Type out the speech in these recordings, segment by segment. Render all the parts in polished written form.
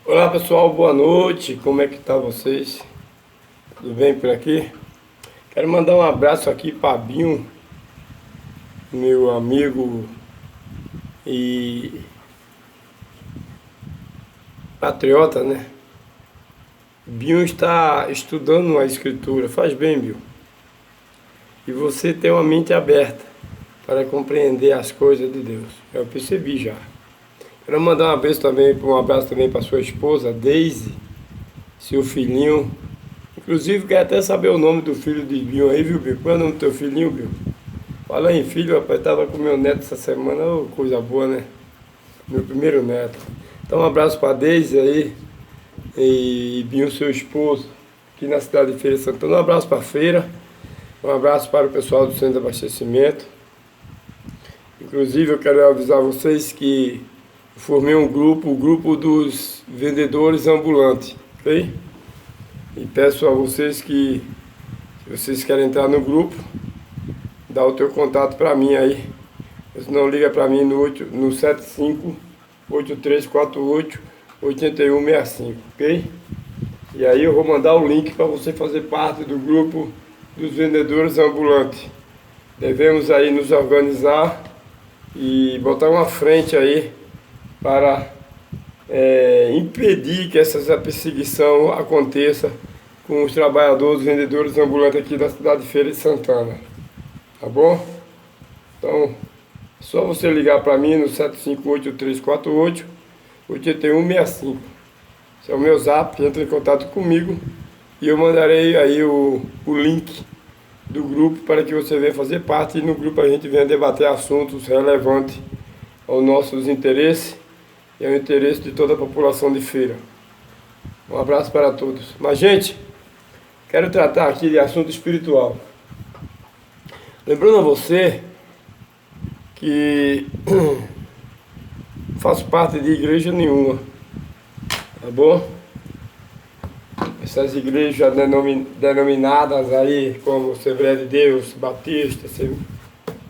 Olá pessoal, boa noite, como é que tá vocês? Tudo bem por aqui? Quero mandar um abraço aqui para Binho, meu amigo e patriota, né? Binho está estudando a escritura, faz bem, Binho. E você tem uma mente aberta para compreender as coisas de Deus, eu percebi já. Quero mandar um abraço também para sua esposa, Daisy, seu filhinho. Inclusive, quero até saber o nome do filho de Binho aí, viu, Binho? Qual é o nome do teu filhinho, Binho? Fala em filho, rapaz, tava com meu neto essa semana, ô, coisa boa, né? Meu primeiro neto. Então, um abraço para Deise aí e Binho, seu esposo, aqui na cidade de Feira de Santana. Um abraço para a feira, um abraço para o pessoal do centro de abastecimento. Inclusive, eu quero avisar vocês que formei um grupo, o grupo dos vendedores ambulantes, ok? E peço a vocês que, se vocês querem entrar no grupo, dá o teu contato para mim aí. Se não, liga para mim no 75-8348-8165, ok? E aí eu vou mandar o link para você fazer parte do grupo dos vendedores ambulantes. Devemos aí nos organizar e botar uma frente aí para impedir que essa perseguição aconteça com os trabalhadores, vendedores ambulantes aqui da cidade de Feira de Santana. Tá bom? Então, só você ligar para mim no 75-8348-8165. Esse é o meu zap, entra em contato comigo e eu mandarei aí o link do grupo para que você venha fazer parte e no grupo a gente venha debater assuntos relevantes aos nossos interesses e ao interesse de toda a população de Feira. Um abraço para todos. Mas, gente, quero tratar aqui de assunto espiritual. Lembrando a você que faço parte de igreja nenhuma, tá bom? Essas igrejas denominadas aí como Assembleia de Deus, Batista,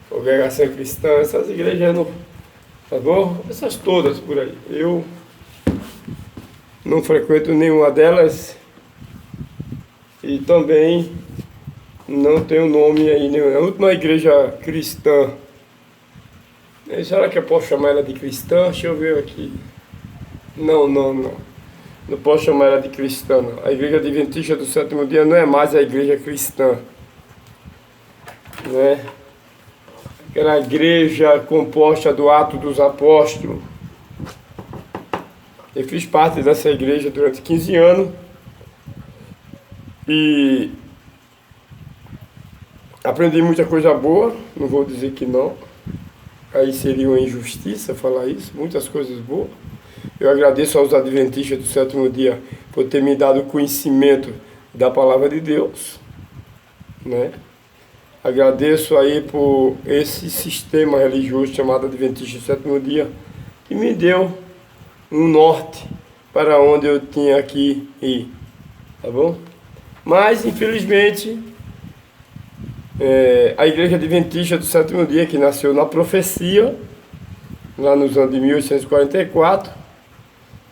Congregação Cristã, essas igrejas não, tá bom? Essas todas por aí. Eu não frequento nenhuma delas e também não tenho nome aí nenhuma. A última igreja cristã, será que eu posso chamar ela de cristã? Deixa eu ver aqui. Não. Não posso chamar ela de cristã, não. A igreja adventista do sétimo dia não é mais a igreja cristã, né? Aquela igreja composta do Atos dos Apóstolos. Eu fiz parte dessa igreja durante 15 anos e aprendi muita coisa boa, não vou dizer que não. Aí seria uma injustiça falar isso, muitas coisas boas. Eu agradeço aos adventistas do sétimo dia por ter me dado conhecimento da palavra de Deus, né? Agradeço aí por esse sistema religioso chamado Adventista do sétimo dia, que me deu um norte para onde eu tinha que ir, tá bom? Mas, infelizmente, a igreja adventista do sétimo dia, que nasceu na profecia, lá nos anos de 1844,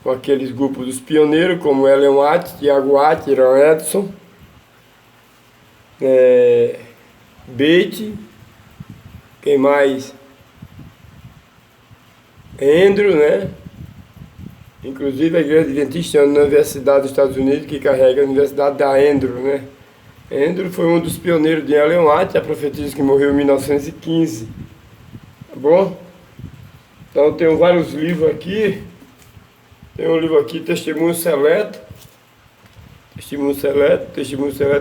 com aqueles grupos dos pioneiros, como Ellen White, Tiago White, Iran Edson, Bate, quem mais? Andrew, né? Inclusive a igreja adventista é uma universidade dos Estados Unidos que carrega a universidade da Andrew, né? Andrew foi um dos pioneiros de Ellen White, a profetisa que morreu em 1915, tá bom? Então eu tenho vários livros aqui. Tem um livro aqui, Testemunho Seleto,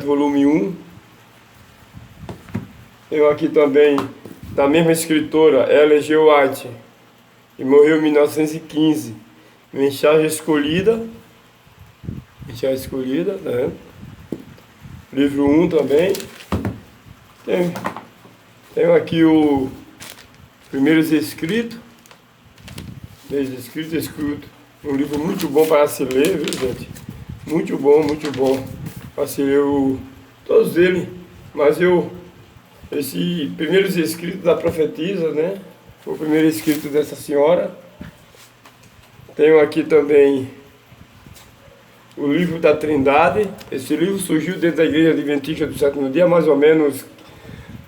volume 1. Tenho aqui também, da mesma escritora, Ellen G. White, que morreu em 1915, Mensagem Escolhida, né? Livro 1 também. Tenho aqui o Primeiros Escritos, escrito. Um livro muito bom para se ler, viu, gente? Muito bom para se ler todos eles. Mas esse Primeiros Escritos da Profetisa, né? Foi o primeiro escrito dessa senhora. Tenho aqui também o livro da Trindade. Esse livro surgiu dentro da Igreja Adventista do Sétimo Dia, mais ou menos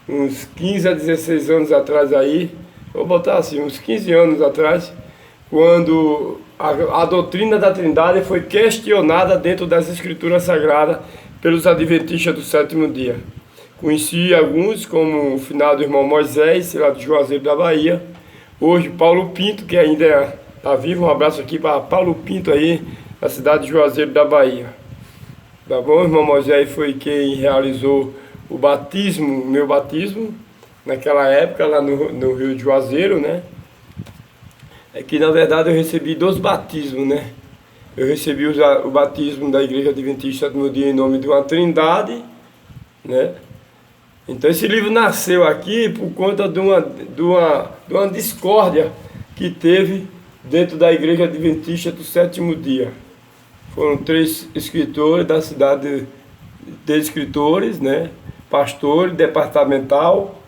uns 15 a 16 anos atrás aí, vou botar assim, uns 15 anos atrás, quando a doutrina da Trindade foi questionada dentro das Escrituras Sagradas pelos Adventistas do Sétimo Dia. Conheci alguns, como o finado irmão Moisés, lá de Juazeiro da Bahia. Hoje, Paulo Pinto, que ainda está vivo, um abraço aqui para Paulo Pinto aí, na cidade de Juazeiro da Bahia. Tá bom? O irmão Moisés foi quem realizou o batismo, o meu batismo, naquela época, lá no Rio de Juazeiro, né? É que, na verdade, eu recebi 2 batismos, né? Eu recebi o batismo da Igreja Adventista do Sétimo Dia em nome de uma Trindade, né? Então esse livro nasceu aqui por conta de uma discórdia que teve dentro da Igreja Adventista do Sétimo Dia. Foram 3 escritores da cidade, 3 escritores, né? Pastor departamental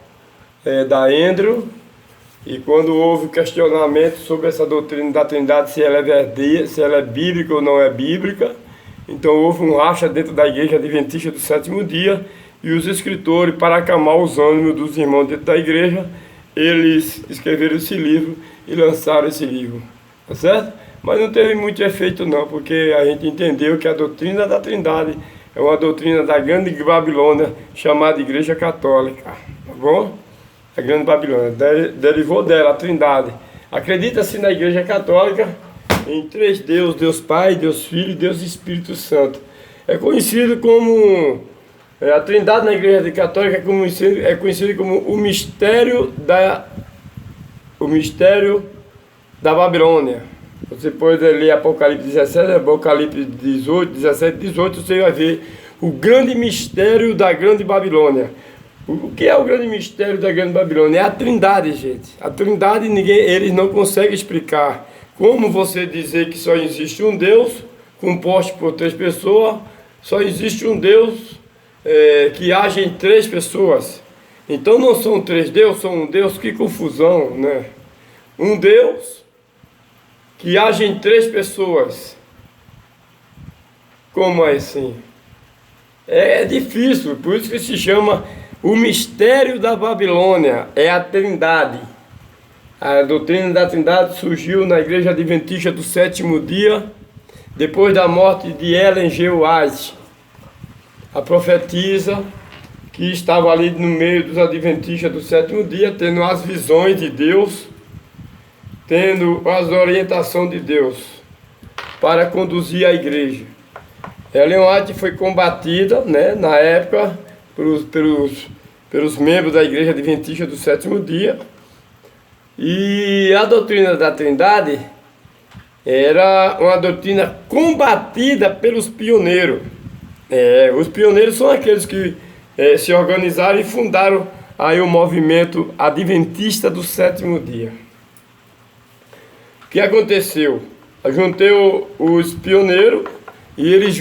da Andrew. E quando houve questionamento sobre essa doutrina da Trindade, se ela é verdadeira, se ela é bíblica ou não é bíblica, então houve um racha dentro da Igreja Adventista do Sétimo Dia, e os escritores, para acalmar os ânimos dos irmãos dentro da igreja, eles escreveram esse livro e lançaram esse livro, tá certo? Mas não teve muito efeito não, porque a gente entendeu que a doutrina da Trindade é uma doutrina da grande Babilônia, chamada Igreja Católica, tá bom? A grande Babilônia, derivou dela, a Trindade. Acredita-se na Igreja Católica em 3 deuses, Deus Pai, Deus Filho e Deus Espírito Santo. É conhecido como... a Trindade na Igreja Católica é conhecido como o mistério da Babilônia. Você pode ler Apocalipse 17, Apocalipse 18, 17, 18, você vai ver o grande mistério da grande Babilônia. O que é o grande mistério da grande Babilônia? É a Trindade, gente. A Trindade eles não conseguem explicar. Como você dizer que só existe um Deus, composto por 3 pessoas, só existe um Deus que age em 3 pessoas. Então não são 3 deuses, são um Deus, que confusão, né? Um Deus que age em 3 pessoas. Como é assim? É difícil, por isso que se chama o mistério da Babilônia, é a Trindade. A doutrina da Trindade surgiu na Igreja Adventista do Sétimo Dia, depois da morte de Ellen G. White, a profetisa que estava ali no meio dos Adventistas do Sétimo Dia, tendo as visões de Deus, tendo as orientações de Deus para conduzir a igreja. Ellen White foi combatida, né, na época pelos membros da Igreja Adventista do Sétimo Dia, e a doutrina da Trindade era uma doutrina combatida pelos pioneiros. Os pioneiros são aqueles que se organizaram e fundaram aí o movimento Adventista do Sétimo Dia. O que aconteceu? Eu juntei os pioneiros e eles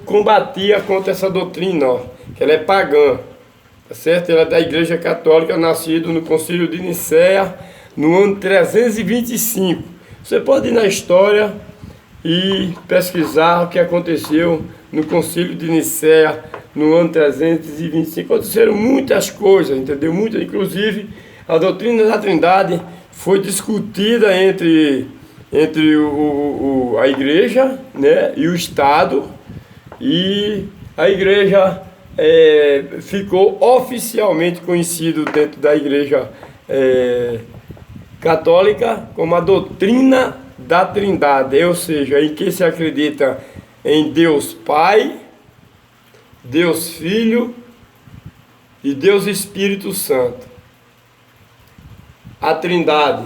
combatiam contra essa doutrina, ó, que ela é pagã, tá certo? Ela é da Igreja Católica, nascida no Concílio de Nicéia, no ano 325. Você pode ir na história e pesquisar o que aconteceu no Concílio de Nicéia, no ano 325. Aconteceram muitas coisas, entendeu? Muitas, inclusive, a doutrina da Trindade foi discutida entre a igreja, né, e o Estado, e a igreja ficou oficialmente conhecido dentro da Igreja Católica como a doutrina da Trindade, ou seja, em que se acredita em Deus Pai, Deus Filho e Deus Espírito Santo. A Trindade,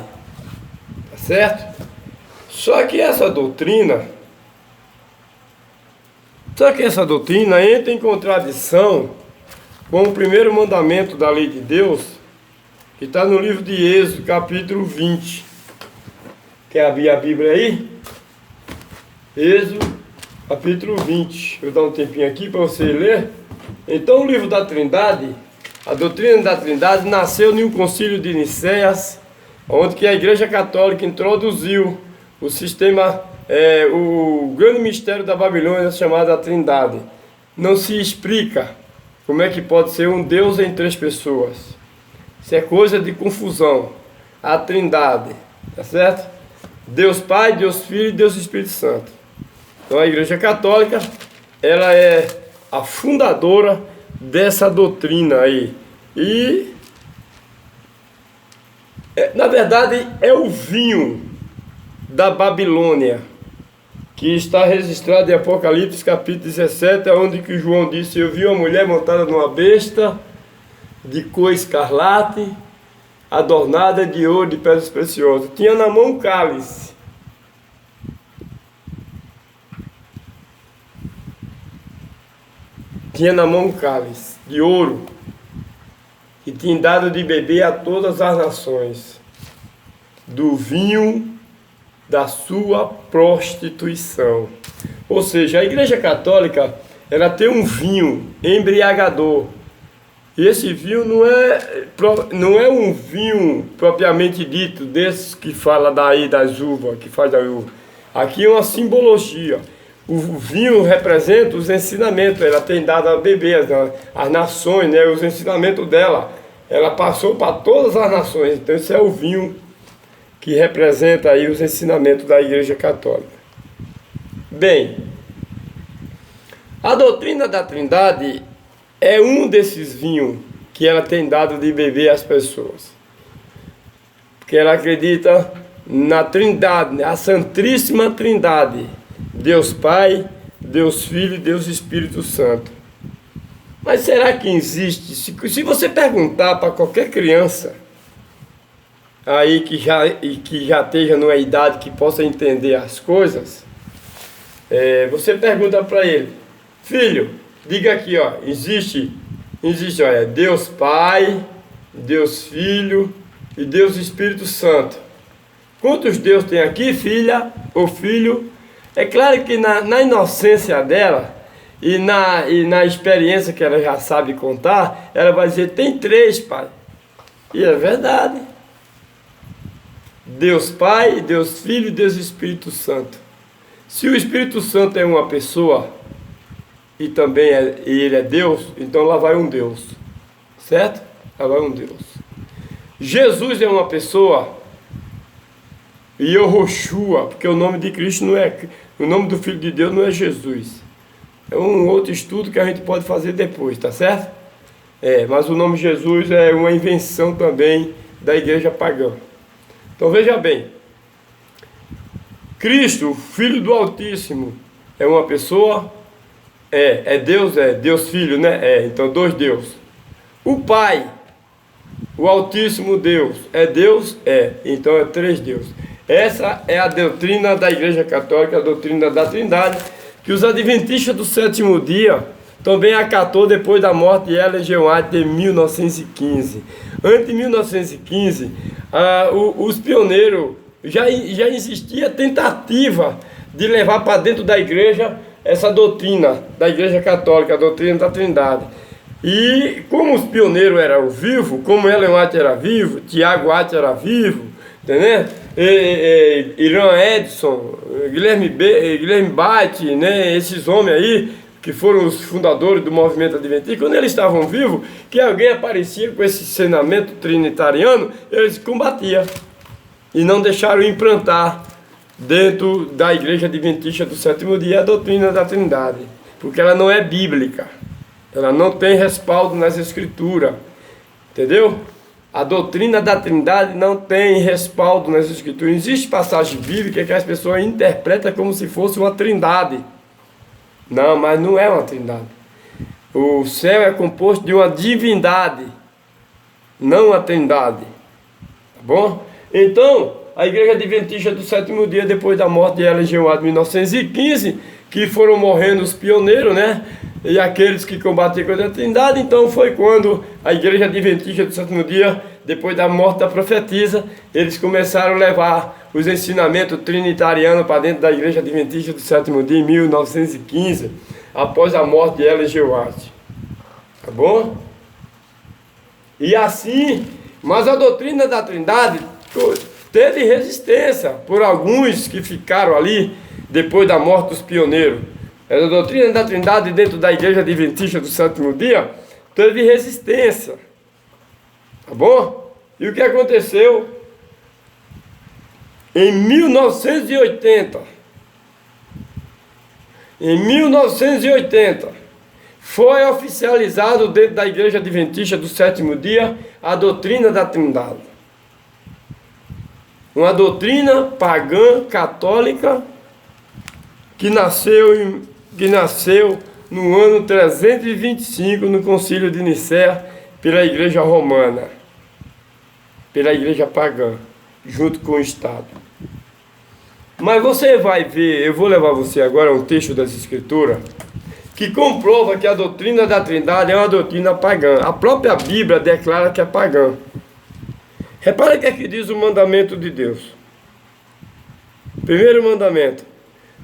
tá certo? Só que essa doutrina entra em contradição com o primeiro mandamento da lei de Deus, que está no livro de Êxodo, capítulo 20. Quer abrir a Bíblia aí? Êxodo, capítulo 20. Eu vou dar um tempinho aqui para você ler. Então, o livro da Trindade, a doutrina da Trindade, nasceu em um concílio de Nicéias, onde que a Igreja Católica introduziu o sistema o grande mistério da Babilônia chamado a Trindade. Não se explica como é que pode ser um Deus em três pessoas. Isso é coisa de confusão. A Trindade, tá certo? Deus Pai, Deus Filho e Deus Espírito Santo. Então a Igreja Católica, ela é a fundadora dessa doutrina aí. E, na verdade, é o vinho da Babilônia, que está registrado em Apocalipse capítulo 17, onde que João disse: eu vi uma mulher montada numa besta de cor escarlate, adornada de ouro e de pedras preciosas. Tinha na mão um cálice. Tinha na mão um cálice de ouro, e tinha dado de beber a todas as nações do vinho da sua prostituição. Ou seja, a Igreja Católica, ela tem um vinho embriagador. E esse vinho não é um vinho propriamente dito, desses que fala daí das uvas, que faz da uva. Aqui é uma simbologia. O vinho representa os ensinamentos, ela tem dado a beber as nações, né, os ensinamentos dela. Ela passou para todas as nações. Então esse é o vinho que representa aí os ensinamentos da Igreja Católica. Bem, a doutrina da Trindade é um desses vinhos que ela tem dado de beber às pessoas. Porque ela acredita na Trindade, a Santíssima Trindade. Deus Pai, Deus Filho e Deus Espírito Santo. Mas será que existe? Se você perguntar para qualquer criança aí que já esteja numa idade que possa entender as coisas, você pergunta para ele: filho, diga aqui, ó, existe, olha, Deus Pai, Deus Filho e Deus Espírito Santo. Quantos Deus tem aqui, filha ou filho? É claro que na inocência dela e na experiência que ela já sabe contar, ela vai dizer: tem três, pai. E é verdade. Deus Pai, Deus Filho e Deus Espírito Santo. Se o Espírito Santo é uma pessoa e também ele é Deus, então lá vai um Deus, certo? Lá vai um Deus. Jesus é uma pessoa, e Yehoshua, porque o nome de Cristo não é, o nome do Filho de Deus não é Jesus. É um outro estudo que a gente pode fazer depois, tá certo? Mas o nome Jesus é uma invenção também da igreja pagã. Então veja bem, Cristo, Filho do Altíssimo, é uma pessoa? Deus Filho, né? Então dois Deus. O Pai, o Altíssimo Deus, é Deus? Então é três Deus. Essa é a doutrina da Igreja Católica, a doutrina da Trindade, que os adventistas do sétimo dia também acatou depois da morte de Ellen G. White em 1915. Antes de 1915, os pioneiros já existia tentativa de levar para dentro da igreja essa doutrina da Igreja Católica, a doutrina da Trindade. E como os pioneiros eram vivos, como Ellen White era vivo, Tiago White era vivo, entendeu? Irã Edson, Guilherme Bate, né? Esses homens aí, que foram os fundadores do movimento adventista, quando eles estavam vivos, que alguém aparecia com esse ensinamento trinitariano, eles combatiam e não deixaram implantar dentro da Igreja Adventista do sétimo dia a doutrina da Trindade, porque ela não é bíblica, ela não tem respaldo nas Escrituras, entendeu? A doutrina da Trindade não tem respaldo nas Escrituras. Existe passagem bíblica que as pessoas interpretam como se fosse uma trindade. Não, mas não é uma trindade. O céu é composto de uma divindade, não uma trindade. Tá bom? Então, a Igreja Adventista do sétimo dia, depois da morte de Ellen G. White em 1915, que foram morrendo os pioneiros, né? E aqueles que combatiam contra a Trindade, então foi quando a Igreja Adventista do sétimo dia, depois da morte da profetisa, eles começaram a levar os ensinamentos trinitarianos para dentro da Igreja Adventista do sétimo dia em 1915, após a morte de Ellen G. White. Tá bom? E assim, mas a doutrina da Trindade teve resistência por alguns que ficaram ali depois da morte dos pioneiros. Era a doutrina da Trindade dentro da Igreja Adventista do Sétimo Dia, teve resistência. Tá bom? E o que aconteceu? Em 1980, foi oficializado dentro da Igreja Adventista do Sétimo Dia a doutrina da Trindade. Uma doutrina pagã, católica, que nasceu no ano 325 no Concílio de Nicéia pela Igreja Romana, pela Igreja pagã, junto com o Estado. Mas você vai ver, eu vou levar você agora a um texto das Escrituras que comprova que a doutrina da Trindade é uma doutrina pagã. A própria Bíblia declara que é pagã. Repara o que é que diz o mandamento de Deus. Primeiro mandamento: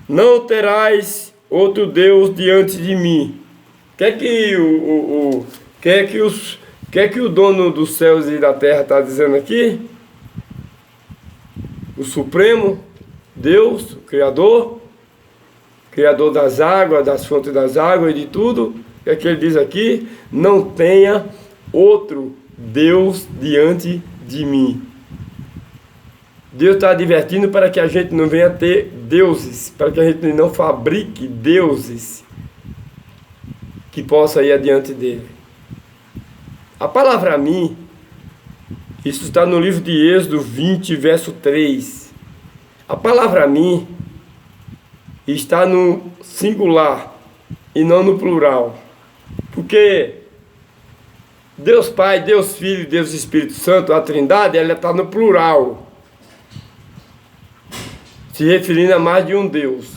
não terás outro Deus diante de mim. O que é que o dono dos céus e da terra está dizendo aqui? O Supremo Deus, o Criador das águas, das fontes das águas e de tudo. O que é que ele diz aqui? Não tenha outro Deus diante de mim. Deus está advertindo para que a gente não venha ter deuses, para que a gente não fabrique deuses que possa ir adiante dele. A palavra mim, isso está no livro de Êxodo 20, verso 3. A palavra mim está no singular e não no plural. Porque Deus Pai, Deus Filho e Deus Espírito Santo, a Trindade, ela está no plural, se referindo a mais de um Deus.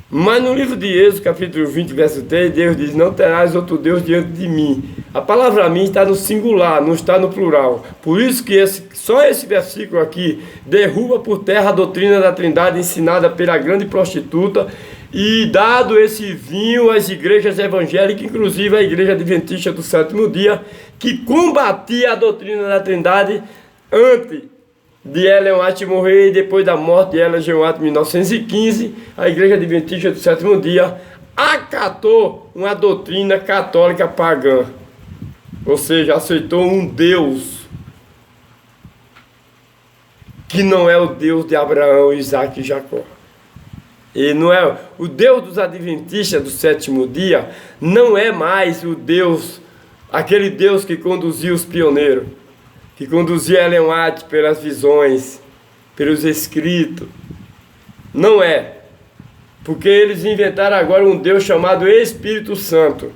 Mas no livro de Êxodo, capítulo 20, verso 3, Deus diz: não terás outro Deus diante de mim. A palavra mim está no singular, não está no plural. Por isso que só esse versículo aqui derruba por terra a doutrina da Trindade ensinada pela grande prostituta e dado esse vinho às igrejas evangélicas, inclusive a Igreja Adventista do Sétimo Dia, que combatia a doutrina da Trindade antes de Ellen White morrer e depois da morte de Ellen G. White em 1915, a Igreja Adventista do Sétimo Dia acatou uma doutrina católica pagã, ou seja, aceitou um Deus que não é o Deus de Abraão, Isaac e Jacó. E não é o Deus dos Adventistas do Sétimo Dia, não é mais o Deus, aquele Deus que conduziu os pioneiros, que conduzia Ellen White pelas visões, pelos escritos. Não é. Porque eles inventaram agora um Deus chamado Espírito Santo.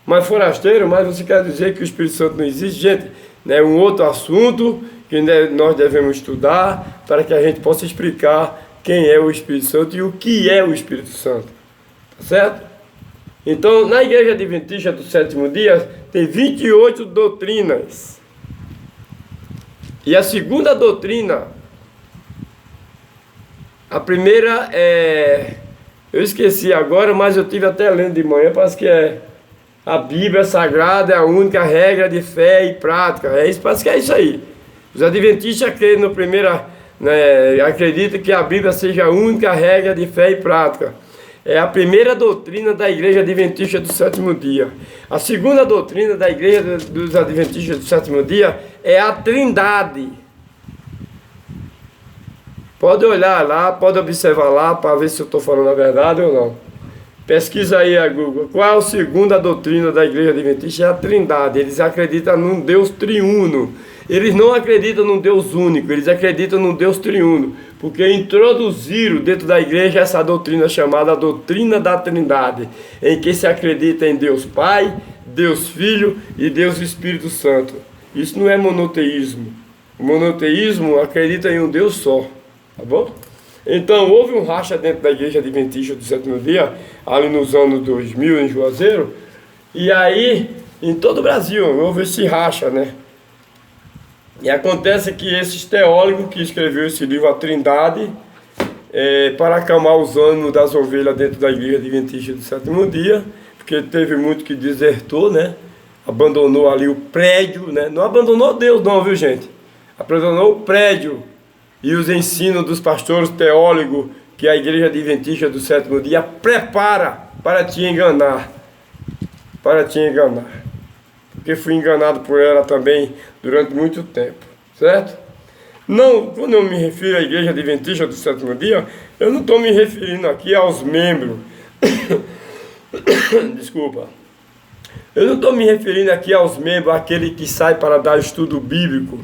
Mas forasteiro, mas você quer dizer que o Espírito Santo não existe? Gente, é um outro assunto que nós devemos estudar para que a gente possa explicar quem é o Espírito Santo e o que é o Espírito Santo. Tá certo? Então, na Igreja Adventista do Sétimo Dia, tem 28 doutrinas. E a segunda doutrina, a primeira eu esqueci agora, mas eu tive até lendo de manhã, parece que a Bíblia Sagrada é a única regra de fé e prática. Parece que é isso aí. Os adventistas acreditam que a Bíblia seja a única regra de fé e prática. É a primeira doutrina da Igreja Adventista do Sétimo Dia. A segunda doutrina da Igreja dos Adventistas do Sétimo Dia é a Trindade. Pode olhar lá, pode observar lá para ver se eu estou falando a verdade ou não. Pesquisa aí a Google. Qual é a segunda doutrina da Igreja Adventista? É a Trindade. Eles acreditam num Deus triuno. Eles não acreditam num Deus único, eles acreditam num Deus triuno, porque introduziram dentro da igreja essa doutrina chamada doutrina da Trindade, em que se acredita em Deus Pai, Deus Filho e Deus Espírito Santo. Isso não é monoteísmo. O monoteísmo acredita em um Deus só, tá bom? Então houve um racha dentro da Igreja Adventista do Sétimo Dia, ali nos anos 2000 em Juazeiro, e aí em todo o Brasil houve esse racha, né? E acontece que esses teólogos que escreveu esse livro, A Trindade, para acalmar os ânimos das ovelhas dentro da Igreja Adventista do Sétimo Dia, porque teve muito que desertou, né? Abandonou ali o prédio, né? Não abandonou Deus não, viu gente? Abandonou o prédio e os ensinos dos pastores teólogos que a Igreja Adventista do Sétimo Dia prepara para te enganar. Para te enganar. Porque fui enganado por ela também durante muito tempo. Certo? Não, quando eu me refiro à Igreja Adventista do Sétimo Dia, eu não estou me referindo aqui aos membros. Desculpa. Eu não estou me referindo aqui aos membros, aquele que sai para dar estudo bíblico,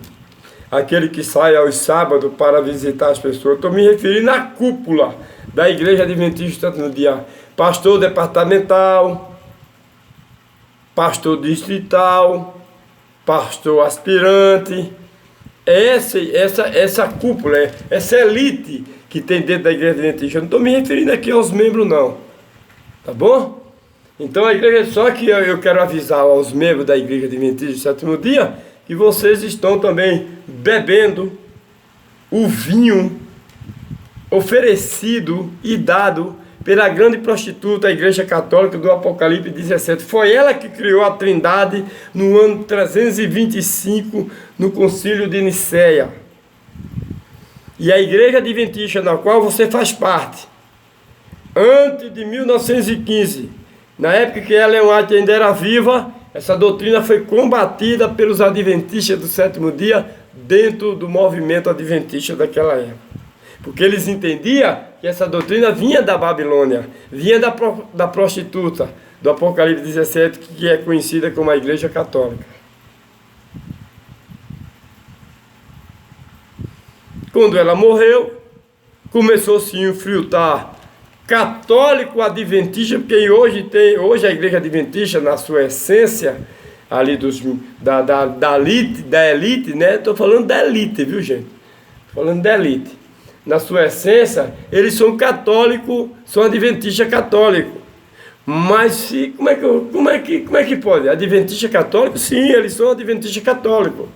aquele que sai aos sábados para visitar as pessoas. Estou me referindo à cúpula da Igreja Adventista do Sétimo Dia. Pastor departamental, pastor distrital, pastor aspirante. Essa cúpula, essa elite que tem dentro da Igreja Adventista. Eu não estou me referindo aqui aos membros, não. Tá bom? Então a igreja, só que eu quero avisar aos membros da Igreja Adventista do Sétimo Dia que vocês estão também bebendo o vinho oferecido e dado pela grande prostituta, a Igreja Católica do Apocalipse 17. Foi ela que criou a Trindade no ano 325, no Concílio de Nicéia. E a Igreja Adventista, na qual você faz parte, antes de 1915, na época que Ellen White ainda era viva, essa doutrina foi combatida pelos Adventistas do Sétimo Dia dentro do movimento Adventista daquela época. Porque eles entendiam que essa doutrina vinha da Babilônia, vinha da prostituta, do Apocalipse 17, que é conhecida como a Igreja Católica. Quando ela morreu, começou a se infiltrar católico adventista, porque hoje a Igreja Adventista, na sua essência, ali da elite, né? Estou falando da elite, viu, gente? Estou falando da elite. Na sua essência, eles são católicos, são adventistas católicos. Mas como é que pode? Adventista católico? Sim, eles são adventistas católicos.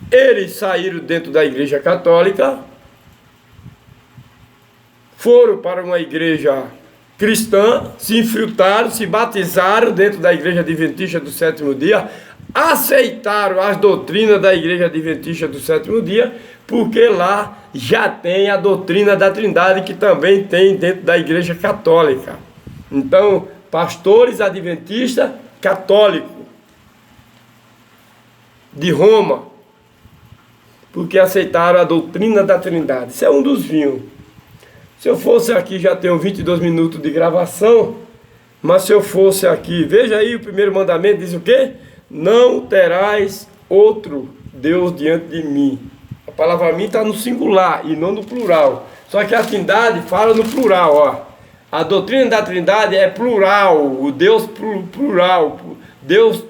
Eles saíram dentro da Igreja Católica, foram para uma igreja cristã, se infiltraram, se batizaram dentro da Igreja Adventista do Sétimo Dia, aceitaram as doutrinas da Igreja Adventista do Sétimo Dia, porque lá já tem a doutrina da Trindade, que também tem dentro da Igreja Católica. Então, pastores adventistas católicos de Roma, porque aceitaram a doutrina da Trindade. Isso é um dos vinhos. Se eu fosse aqui, já tenho 22 minutos de gravação, mas se eu fosse aqui, veja aí, o primeiro mandamento diz o quê? Não terás outro Deus diante de mim. A palavra mim está no singular e não no plural. Só que a Trindade fala no plural, ó. A doutrina da Trindade é plural, o Deus plural, Deus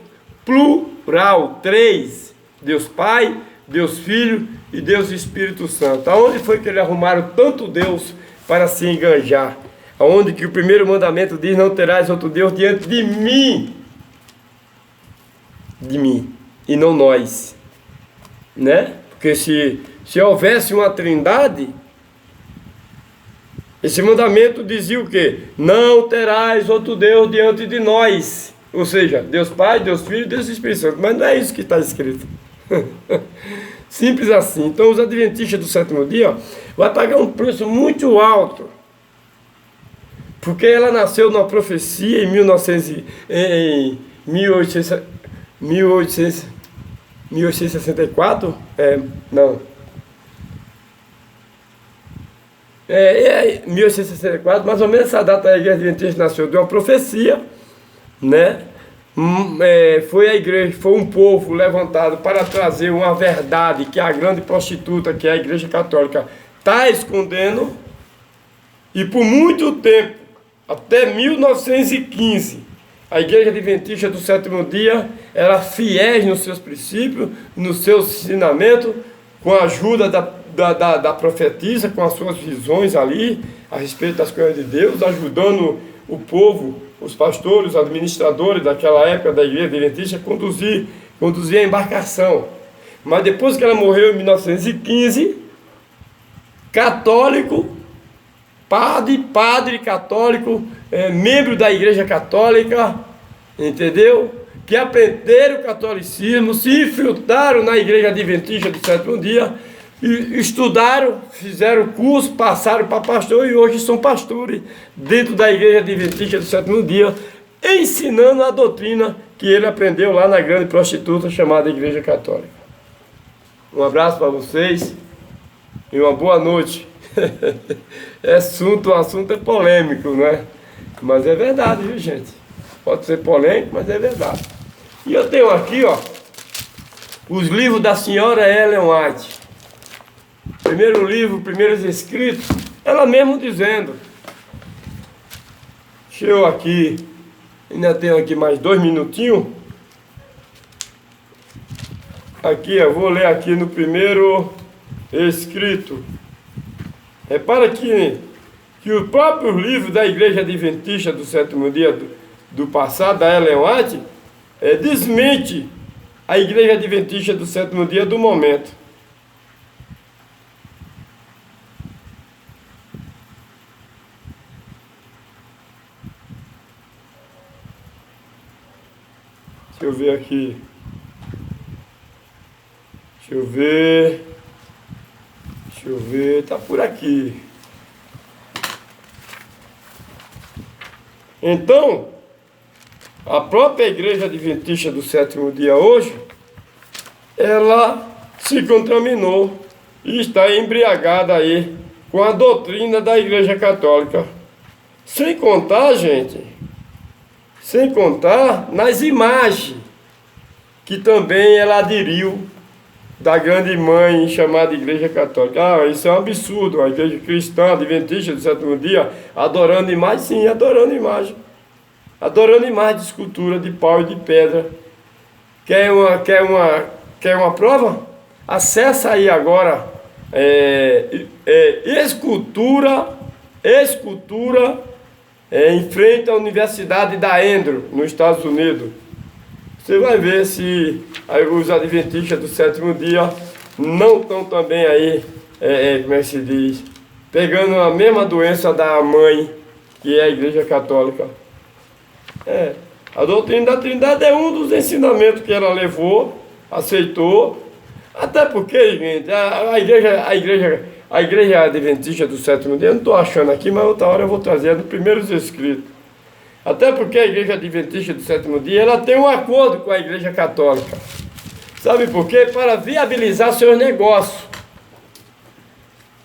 plural, três. Deus Pai, Deus Filho e Deus Espírito Santo. Aonde foi que eles arrumaram tanto Deus para se enganjar? Aonde que o primeiro mandamento diz: não terás outro Deus diante de mim, e não nós, né? Porque se houvesse uma trindade, esse mandamento dizia o quê? Não terás outro Deus diante de nós, ou seja, Deus Pai, Deus Filho e Deus Espírito Santo. Mas não é isso que está escrito. Simples assim. Então os adventistas do sétimo dia vai pagar um preço muito alto, porque ela nasceu numa profecia em 1864, não. 1864, mais ou menos essa data a Igreja Adventista nasceu de uma profecia, né? Foi a igreja, foi um povo levantado para trazer uma verdade que a grande prostituta, que é a Igreja Católica, está escondendo, e por muito tempo, até 1915, a Igreja Adventista do sétimo dia era fiel nos seus princípios, nos seus ensinamentos, com a ajuda da profetisa, com as suas visões ali, a respeito das coisas de Deus, ajudando o povo, os pastores, os administradores daquela época da Igreja Adventista, a conduzir a embarcação. Mas depois que ela morreu em 1915, católico, padre católico, membro da Igreja Católica, entendeu? Que aprenderam o catolicismo, se infiltraram na Igreja Adventista do sétimo dia, estudaram, fizeram curso, passaram para pastor e hoje são pastores dentro da Igreja Adventista do Sétimo Dia, ensinando a doutrina que ele aprendeu lá na grande prostituta chamada Igreja Católica. Um abraço para vocês e uma boa noite. O assunto é polêmico, não é? Mas é verdade, viu, gente? Pode ser polêmico, mas é verdade. E eu tenho aqui, ó, os livros da senhora Ellen White. Primeiro livro, primeiros escritos, ela mesmo dizendo. Deixa eu aqui, ainda tenho aqui mais 2 minutinhos. Aqui, eu vou ler aqui no primeiro escrito. Repara que o próprio livro da Igreja Adventista do Sétimo Dia do passado, da Ellen White, desmente a Igreja Adventista do Sétimo Dia do momento. Deixa eu ver aqui. Deixa eu ver, tá por aqui. Então, a própria Igreja Adventista do Sétimo Dia hoje, ela se contaminou e está embriagada aí com a doutrina da Igreja Católica. Sem contar, gente, nas imagens que também ela aderiu da grande mãe chamada Igreja Católica. Ah, isso é um absurdo, a Igreja Cristã, Adventista do Sétimo Dia, adorando imagem, sim, adorando imagem. Adorando imagem de escultura de pau e de pedra. Quer uma prova? Acessa aí agora, escultura em frente à Universidade da Andrew, nos Estados Unidos. Você vai ver se os adventistas do sétimo dia não estão também aí, como é que se diz, pegando a mesma doença da mãe, que é a Igreja Católica. A doutrina da Trindade é um dos ensinamentos que ela levou, aceitou, até porque, gente, a Igreja Adventista do sétimo dia, eu não estou achando aqui, mas outra hora eu vou trazer no primeiros escritos. Até porque a Igreja Adventista do sétimo dia, ela tem um acordo com a Igreja Católica. Sabe por quê? Para viabilizar seus negócios.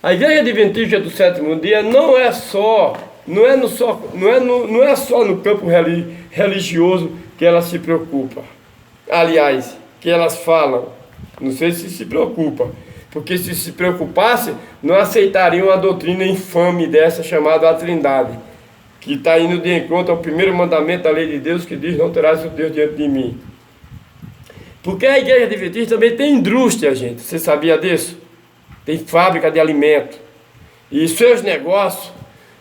A Igreja Adventista do sétimo dia não é só no campo religioso que ela se preocupa. Aliás, que elas falam, não sei se preocupa, porque se preocupasse, não aceitariam a doutrina infame dessa chamada a Trindade, que está indo de encontro ao primeiro mandamento da lei de Deus, que diz: não terás o Deus diante de mim. Porque a Igreja Adventista também tem indústria, gente, você sabia disso? Tem fábrica de alimento, e seus negócios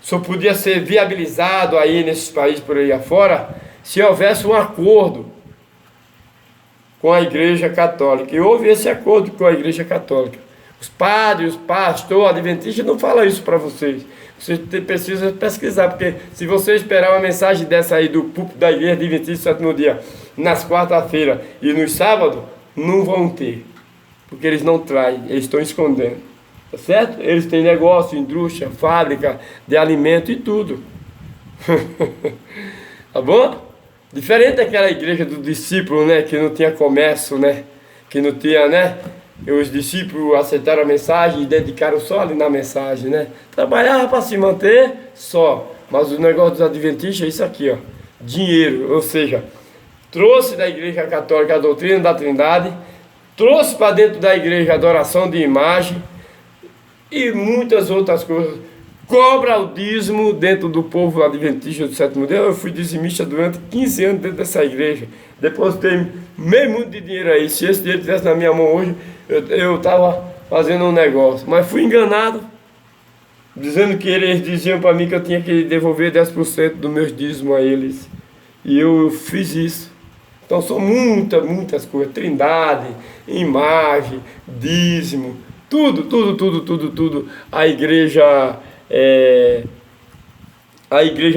só podia ser viabilizado aí nesses países por aí afora, se houvesse um acordo com a Igreja Católica. E houve esse acordo com a Igreja Católica. Os padres, os pastores, adventistas não falam isso para vocês. Vocês precisam pesquisar, porque se você esperar uma mensagem dessa aí do púlpito da Igreja Adventista do sétimo dia, nas quarta-feiras e nos sábados, não vão ter. Porque eles não traem, eles estão escondendo. Tá certo? Eles têm negócio, indústria, fábrica de alimento e tudo. Tá bom? Diferente daquela igreja dos discípulos, né? Que não tinha comércio, né? Que não tinha, né? E os discípulos aceitaram a mensagem e dedicaram só ali na mensagem, né? Trabalhava para se manter só. Mas o negócio dos adventistas é isso aqui, ó. Dinheiro, ou seja, trouxe da Igreja Católica a doutrina da Trindade, trouxe para dentro da igreja a adoração de imagem e muitas outras coisas. Cobra o dízimo dentro do povo adventista do sétimo dia. Eu fui dizimista durante 15 anos dentro dessa igreja. Depositei meio mundo de dinheiro aí. Se esse dinheiro estivesse na minha mão hoje, eu estava fazendo um negócio. Mas fui enganado, dizendo que eles diziam para mim que eu tinha que devolver 10% dos meus dízimos a eles. E eu fiz isso. Então são muitas coisas. Trindade, imagem, dízimo, tudo. A Igreja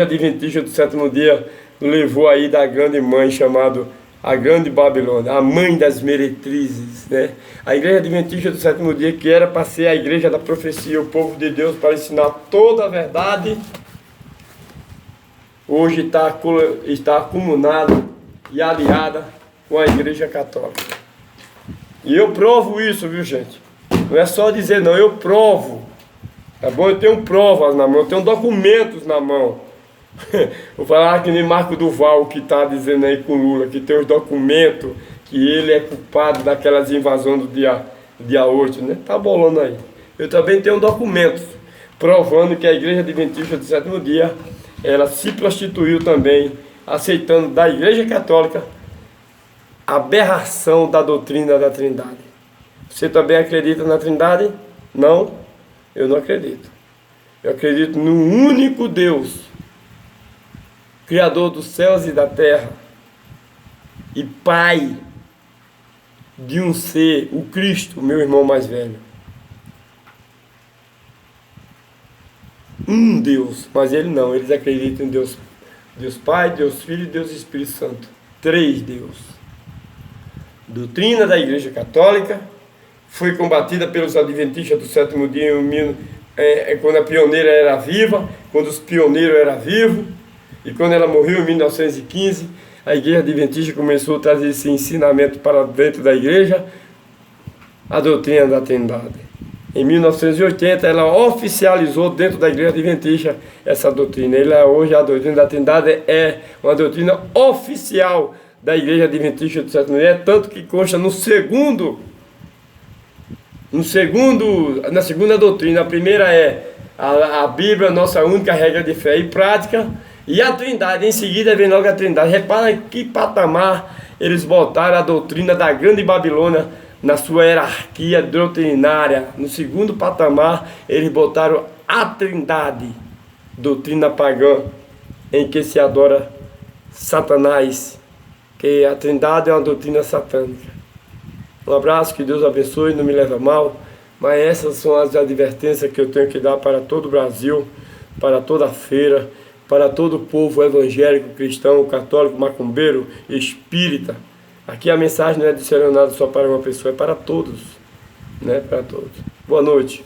Adventista do sétimo dia levou aí da grande mãe chamada a grande Babilônia, a mãe das meretrizes, né? A igreja adventista do sétimo dia, que era para ser a igreja da profecia, o povo de Deus, para ensinar toda a verdade, hoje está acumulada e aliada com a igreja católica. E eu provo isso, viu, gente? Não é só dizer não, eu provo. Tá bom? Eu tenho provas na mão, eu tenho documentos na mão. Vou falar que nem Marco Duval, que está dizendo aí com Lula, que tem os documentos, que ele é culpado daquelas invasões do dia 8, né? Tá bolando aí. Eu também tenho documentos provando que a igreja adventista do sétimo dia, ela se prostituiu também, aceitando da igreja católica a aberração da doutrina da Trindade. Você também acredita na Trindade? Não, eu não acredito. Eu acredito no único Deus, Criador dos céus e da terra, e Pai de um ser, o Cristo, meu irmão mais velho. Um Deus, mas ele não, eles acreditam em Deus, Deus Pai, Deus Filho e Deus Espírito Santo. 3 Deus. Doutrina da Igreja Católica foi combatida pelos adventistas do sétimo dia quando a pioneira era viva, quando os pioneiros eram vivos, e quando ela morreu em 1915, a Igreja Adventista começou a trazer esse ensinamento para dentro da igreja, a doutrina da Trindade. Em 1980, ela oficializou dentro da Igreja Adventista essa doutrina. Hoje a doutrina da Trindade é uma doutrina oficial da Igreja Adventista do sétimo dia, tanto que consta na segunda doutrina. A primeira é a Bíblia, nossa única regra de fé e prática, e a Trindade, em seguida vem logo a Trindade. Repara que patamar eles botaram a doutrina da grande Babilônia na sua hierarquia doutrinária. No segundo patamar, eles botaram a Trindade, doutrina pagã, em que se adora Satanás, que a Trindade é uma doutrina satânica. Um abraço, que Deus abençoe, não me leve a mal, mas essas são as advertências que eu tenho que dar para todo o Brasil, para toda a feira, para todo o povo evangélico, cristão, católico, macumbeiro, espírita. Aqui a mensagem não é direcionada só para uma pessoa, é para todos, né? Para todos. Boa noite.